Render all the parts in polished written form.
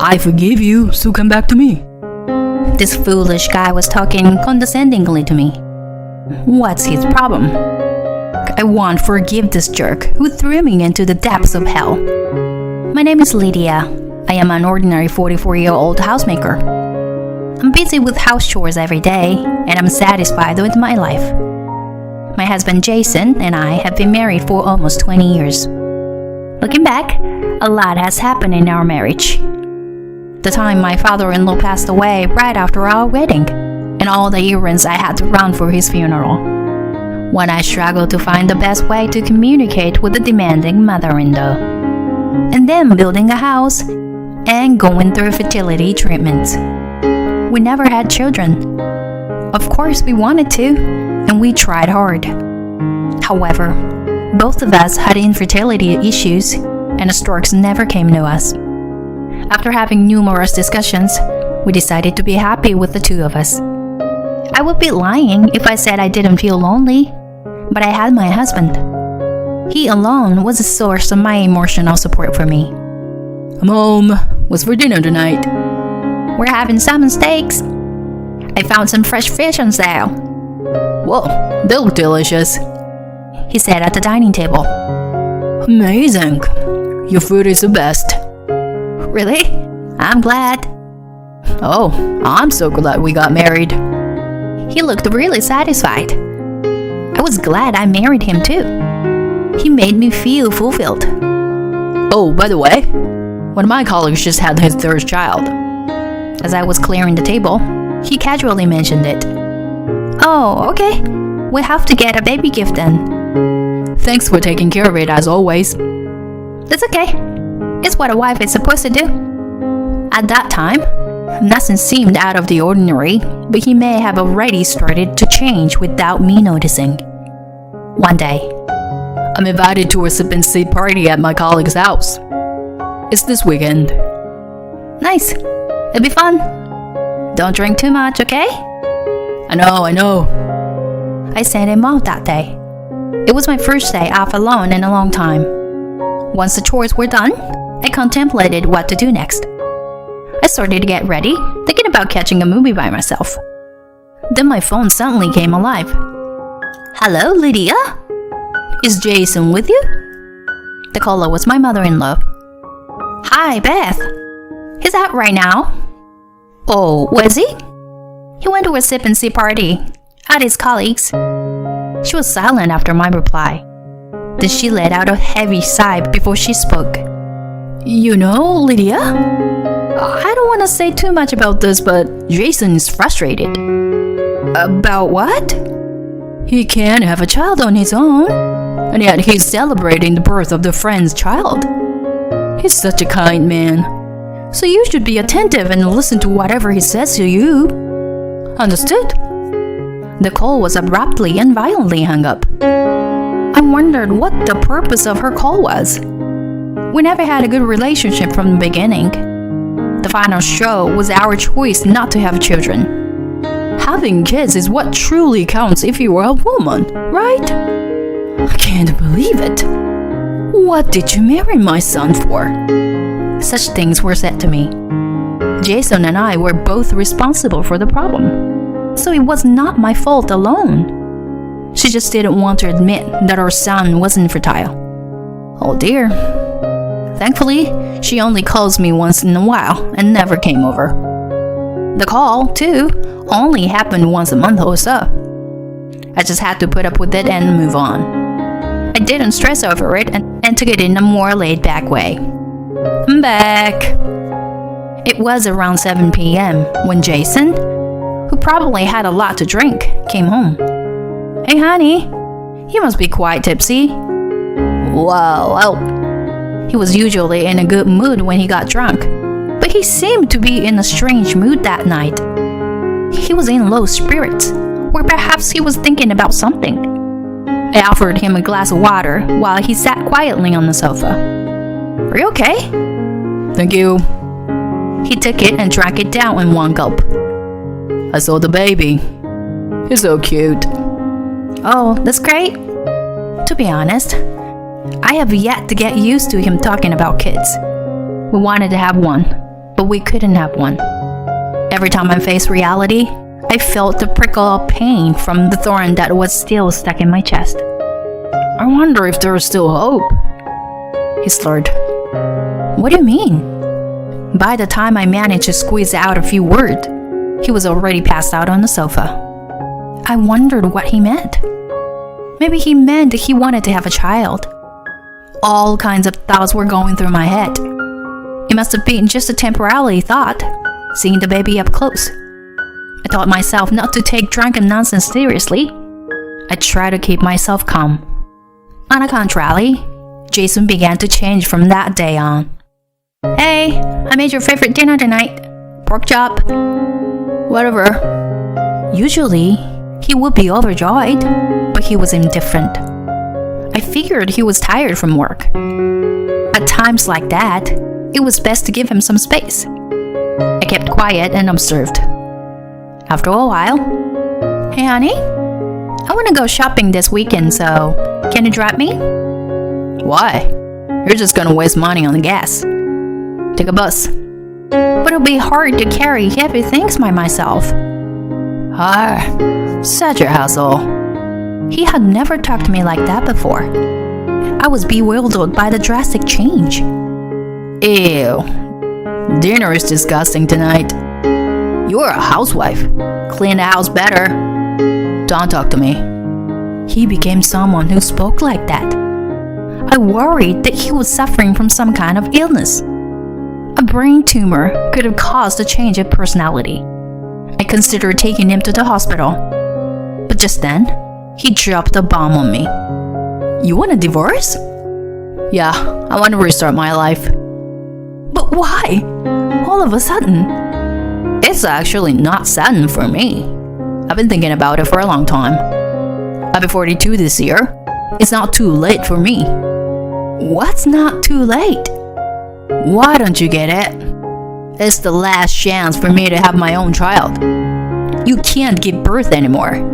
I forgive you, so come back to me. This foolish guy was talking condescendingly to me. What's his problem? I won't forgive this jerk who threw me into the depths of hell. My name is Lydia. I am an ordinary 44-year-old housemaker. I'm busy with house chores every day, and I'm satisfied with my life. My husband Jason and I have been married for almost 20 years. Looking back, a lot has happened in our marriage. The time my father-in-law passed away right after our wedding, and all the errands I had to run for his funeral. When I struggled to find the best way to communicate with the demanding mother-in-law. And then building a house and going through fertility treatments. We never had children. Of course we wanted to, and we tried hard. However, both of us had infertility issues, and the storks never came to us. After having numerous discussions, we decided to be happy with the two of us. I would be lying if I said I didn't feel lonely, but I had my husband. He alone was a source of my emotional support for me. I'm home. What's for dinner tonight? We're having salmon steaks. I found some fresh fish on sale. Whoa, they look delicious, he said at the dining table. Amazing. Your food is the best. Really? I'm glad. Oh, I'm so glad we got married. He looked really satisfied. I was glad I married him too. He made me feel fulfilled. Oh, by the way, one of my colleagues just had his third child. As I was clearing the table, he casually mentioned it. Oh, okay. We have to get a baby gift then. Thanks for taking care of it as always. That's okay. It's what a wife is supposed to do. At that time, nothing seemed out of the ordinary, but he may have already started to change without me noticing. One day, I'm invited to a sip and see party at my colleague's house. It's this weekend. Nice. It'll be fun. Don't drink too much, okay? I know. I sent him off that day. It was my first day off alone in a long time. Once the chores were done, I contemplated what to do next. I started to get ready, thinking about catching a movie by myself. Then my phone suddenly came alive. Hello, Lydia? Is Jason with you? The caller was my mother-in-law. Hi, Beth. He's out right now. Oh, was he? He went to a sip and see party at his colleagues. She was silent after my reply. Then she let out a heavy sigh before she spoke. You know, Lydia, I don't want to say too much about this, but Jason is frustrated. About what? He can't have a child on his own, and yet he's celebrating the birth of the friend's child. He's such a kind man, so you should be attentive and listen to whatever he says to you. Understood? The call was abruptly and violently hung up. I wondered what the purpose of her call was. We never had a good relationship from the beginning. The final straw was our choice not to have children. Having kids is what truly counts if you are a woman, right? I can't believe it. What did you marry my son for? Such things were said to me. Jason and I were both responsible for the problem, so it was not my fault alone. She just didn't want to admit that our son was infertile. Oh dear. Thankfully, she only calls me once in a while and never came over. The call, too, only happened once a month or so. I just had to put up with it and move on. I didn't stress over it and took it in a more laid-back way. I'm back. It was around 7 p.m. when Jason, who probably had a lot to drink, came home. Hey honey, you must be quite tipsy. Well, he was usually in a good mood when he got drunk, but he seemed to be in a strange mood that night. He was in low spirits, or perhaps he was thinking about something. I offered him a glass of water while he sat quietly on the sofa. Are you okay? Thank you. He took it and drank it down in one gulp. I saw the baby. He's so cute. Oh, that's great. To be honest, I have yet to get used to him talking about kids. We wanted to have one, but we couldn't have one. Every time I faced reality, I felt the prickle of pain from the thorn that was still stuck in my chest. I wonder if there's still hope. He slurred. What do you mean? By the time I managed to squeeze out a few words, he was already passed out on the sofa. I wondered what he meant. Maybe he meant that he wanted to have a child. All kinds of thoughts were going through my head. It must have been just a temporary thought, seeing the baby up close. I taught myself not to take drunken nonsense seriously. I tried to keep myself calm. On the contrary, Jason began to change from that day on. Hey, I made your favorite dinner tonight. Pork chop. Whatever. Usually, he would be overjoyed, but he was indifferent. I figured he was tired from work. At times like that, it was best to give him some space. I kept quiet and observed. After a while, hey honey, I want to go shopping this weekend, so can you drive me? Why? You're just gonna waste money on the gas. Take a bus. But it'll be hard to carry heavy things by myself. Such a hassle. He had never talked to me like that before. I was bewildered by the drastic change. Ew. Dinner is disgusting tonight. You're a housewife. Clean the house better. Don't talk to me. He became someone who spoke like that. I worried that he was suffering from some kind of illness. A brain tumor could have caused a change of personality. I considered taking him to the hospital. But just then, he dropped a bomb on me. You want a divorce? Yeah, I want to restart my life. But why? All of a sudden? It's actually not sudden for me. I've been thinking about it for a long time. I'll be 42 this year. It's not too late for me. What's not too late? Why don't you get it? It's the last chance for me to have my own child. You can't give birth anymore.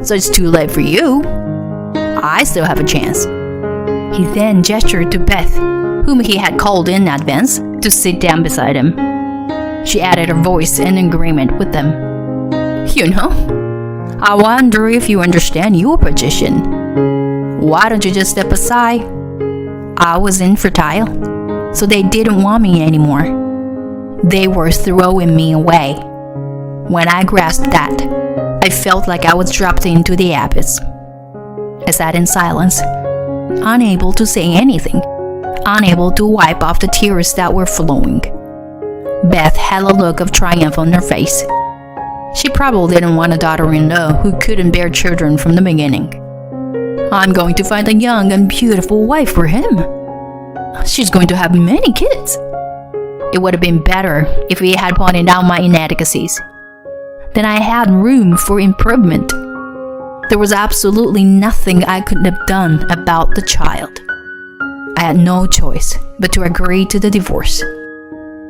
So it's too late for you. I still have a chance. He then gestured to Beth, whom he had called in advance, to sit down beside him. She added her voice in agreement with them. You know, I wonder if you understand your position. Why don't you just step aside? I was infertile, so they didn't want me anymore. They were throwing me away. When I grasped that, I felt like I was dropped into the abyss. I sat in silence, unable to say anything, unable to wipe off the tears that were flowing. Beth had a look of triumph on her face. She probably didn't want a daughter-in-law who couldn't bear children from the beginning. I'm going to find a young and beautiful wife for him. She's going to have many kids. It would have been better if he had pointed out my inadequacies. Then I had room for improvement. There was absolutely nothing I could have done about the child. I had no choice but to agree to the divorce.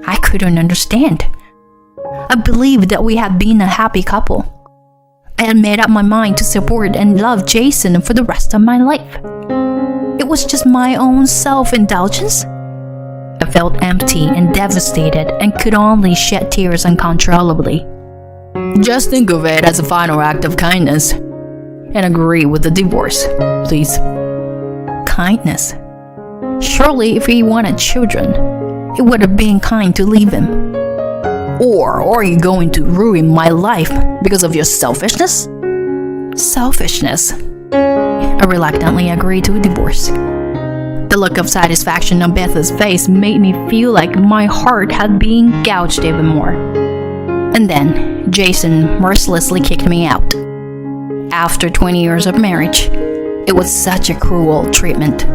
I couldn't understand. I believed that we had been a happy couple. I had made up my mind to support and love Jason for the rest of my life. It was just my own self-indulgence. I felt empty and devastated and could only shed tears uncontrollably. Just think of it as a final act of kindness and agree with the divorce, please. Kindness? Surely if he wanted children, it would have been kind to leave him. Or are you going to ruin my life because of your selfishness? Selfishness? I reluctantly agreed to a divorce. The look of satisfaction on Beth's face made me feel like my heart had been gouged even more. And then Jason mercilessly kicked me out. After 20 years of marriage, it was such a cruel treatment.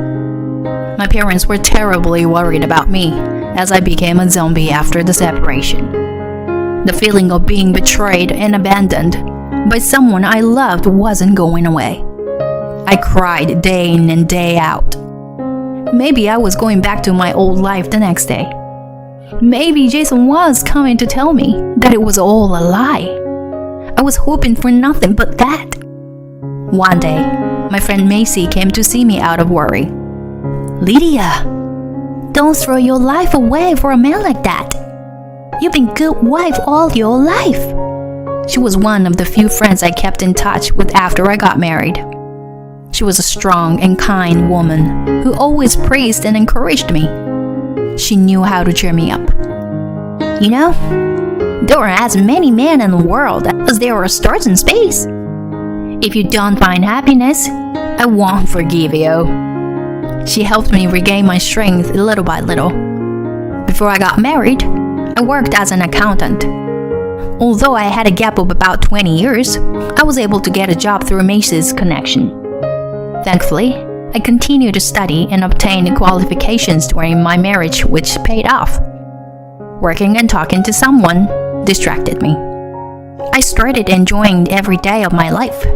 My parents were terribly worried about me as I became a zombie after the separation. The feeling of being betrayed and abandoned by someone I loved wasn't going away. I cried day in and day out. Maybe I was going back to my old life the next day. Maybe Jason was coming to tell me that it was all a lie. I was hoping for nothing but that. One day, my friend Macy came to see me out of worry. "Lydia, don't throw your life away for a man like that. You've been good wife all your life." She was one of the few friends I kept in touch with after I got married. She was a strong and kind woman who always praised and encouraged me. She knew how to cheer me up. "You know, there are as many men in the world as there are stars in space. If you don't find happiness, I won't forgive you." She helped me regain my strength little by little. Before I got married, I worked as an accountant. Although I had a gap of about 20 years, I was able to get a job through Macy's connection. Thankfully, I continued to study and obtain qualifications during my marriage, which paid off. Working and talking to someone distracted me. I started enjoying every day of my life.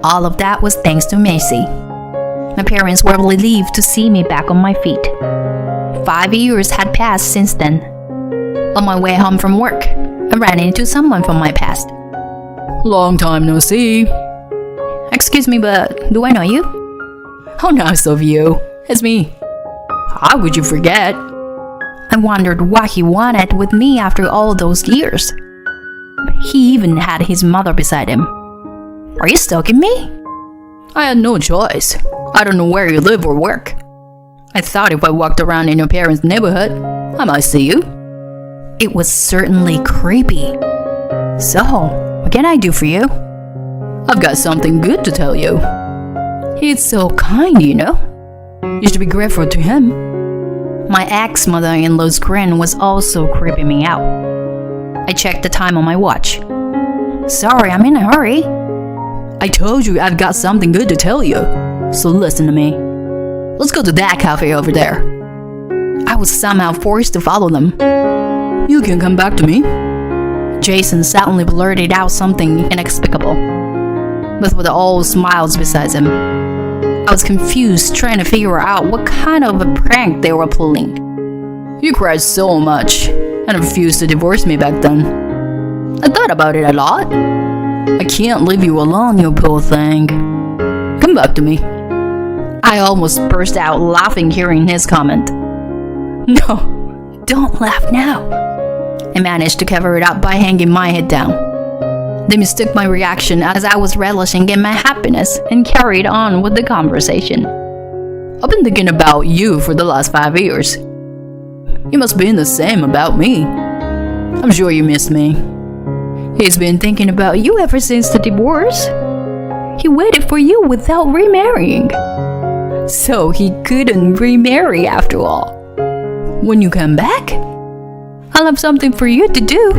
All of that was thanks to Macy. My parents were relieved to see me back on my feet. 5 years had passed since then. On my way home from work, I ran into someone from my past. Long time no see. "Excuse me, but do I know you?" How nice of you. It's me. How could you forget? I wondered what he wanted with me after all those years. He even had his mother beside him. "Are you stalking me?" I had no choice. I don't know where you live or work. I thought if I walked around in your parents' neighborhood, I might see you. It was certainly creepy. "So, what can I do for you?" I've got something good to tell you. He's so kind, you know. You should be grateful to him. My ex-mother-in-law's grin was also creeping me out. I checked the time on my watch. "Sorry, I'm in a hurry." I told you I've got something good to tell you. So listen to me. Let's go to that cafe over there. I was somehow forced to follow them. You can come back to me. Jason suddenly blurted out something inexplicable, but with all smiles besides him. I was confused, trying to figure out what kind of a prank they were pulling. You cried so much and refused to divorce me back then. I thought about it a lot. I can't leave you alone, you poor thing. Come back to me. I almost burst out laughing hearing his comment. No, don't laugh now. I managed to cover it up by hanging my head down. They mistook my reaction as I was relishing in my happiness and carried on with the conversation. I've been thinking about you for the last 5 years. You must be the same about me. I'm sure you miss me. He's been thinking about you ever since the divorce. He waited for you without remarrying. So he couldn't remarry after all. When you come back, I'll have something for you to do.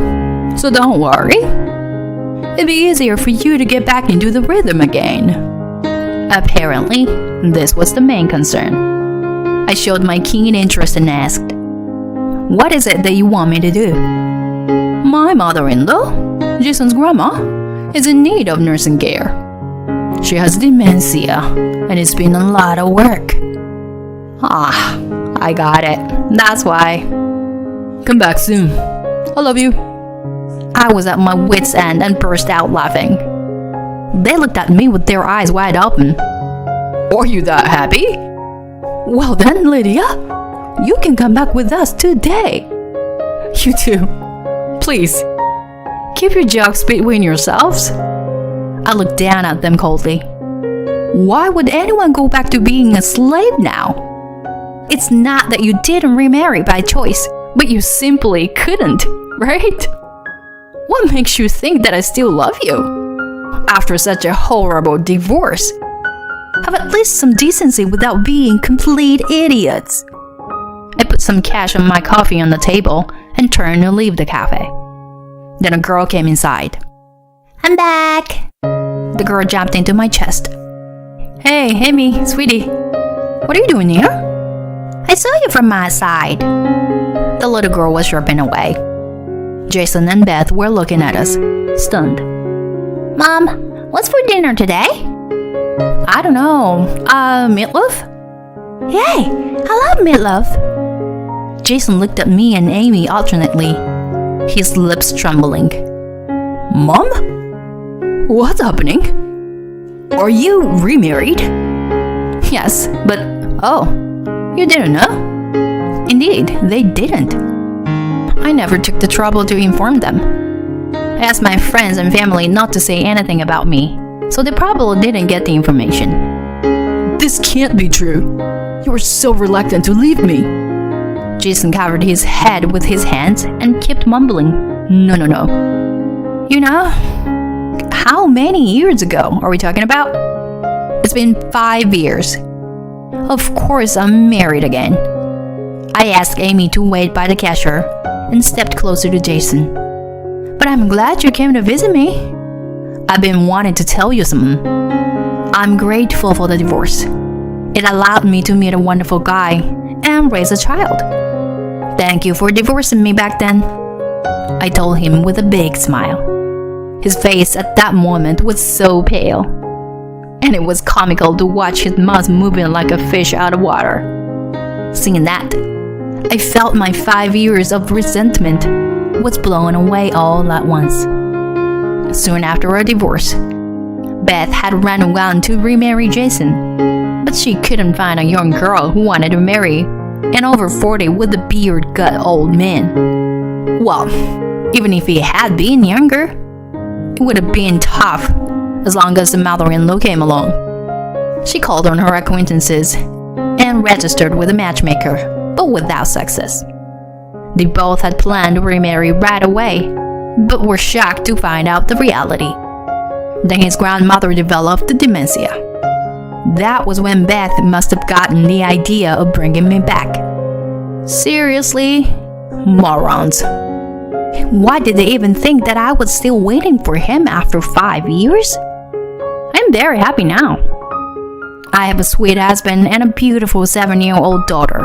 So don't worry. It'll be easier for you to get back into the rhythm again. Apparently, this was the main concern. I showed my keen interest and asked, "What is it that you want me to do?" My mother-in-law, Jason's grandma, is in need of nursing care. She has dementia, and it's been a lot of work. Ah, I got it. That's why. Come back soon. I love you. I was at my wit's end and burst out laughing. They looked at me with their eyes wide open. Are you that happy? Well then, Lydia, you can come back with us today. You too. Please, keep your jokes between yourselves. I looked down at them coldly. Why would anyone go back to being a slave now? It's not that you didn't remarry by choice, but you simply couldn't, right? What makes you think that I still love you? After such a horrible divorce, have at least some decency without being complete idiots. I put some cash on my coffee on the table and turned to leave the cafe. Then a girl came inside. "I'm back!" The girl jumped into my chest. Hey, Amy, sweetie. What are you doing here? I saw you from my side. The little girl was chirping away. Jason and Beth were looking at us, stunned. Mom, what's for dinner today? I don't know. Meatloaf? Yay, I love meatloaf. Jason looked at me and Amy alternately, his lips trembling. Mom? What's happening? Are you remarried? Yes, but oh, you didn't know? Indeed, they didn't. I never took the trouble to inform them. I asked my friends and family not to say anything about me, so they probably didn't get the information. This can't be true. You were so reluctant to leave me. Jason covered his head with his hands and kept mumbling, No. You know, how many years ago are we talking about? It's been 5 years. Of course I'm married again. I asked Amy to wait by the cashier and stepped closer to Jason. But I'm glad you came to visit me. I've been wanting to tell you something. I'm grateful for the divorce. It allowed me to meet a wonderful guy and raise a child. Thank you for divorcing me back then, I told him with a big smile. His face at that moment was so pale, and it was comical to watch his mouth moving like a fish out of water. Seeing that, I felt my 5 years of resentment was blown away all at once. Soon after our divorce, Beth had run around to remarry Jason, but she couldn't find a young girl who wanted to marry an over 40 with a beard gut old man. Well, even if he had been younger, it would have been tough as long as the mother-in-law came along. She called on her acquaintances and registered with a matchmaker, but without success. They both had planned to remarry right away, but were shocked to find out the reality. Then his grandmother developed dementia. That was when Beth must have gotten the idea of bringing me back. Seriously? Morons. Why did they even think that I was still waiting for him after 5 years? I'm very happy now. I have a sweet husband and a beautiful 7-year-old daughter.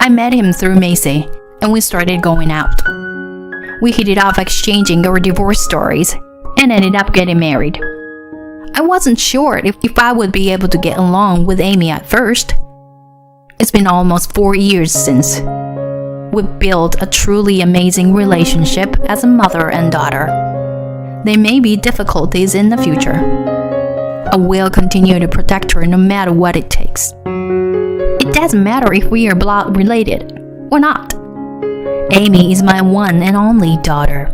I met him through Macy, and we started going out. We hit it off exchanging our divorce stories and ended up getting married. I wasn't sure if I would be able to get along with Amy at first. It's been almost 4 years since. We've built a truly amazing relationship as a mother and daughter. There may be difficulties in the future. I will continue to protect her no matter what it takes. It doesn't matter if we are blood related or not. Amy is my one and only daughter.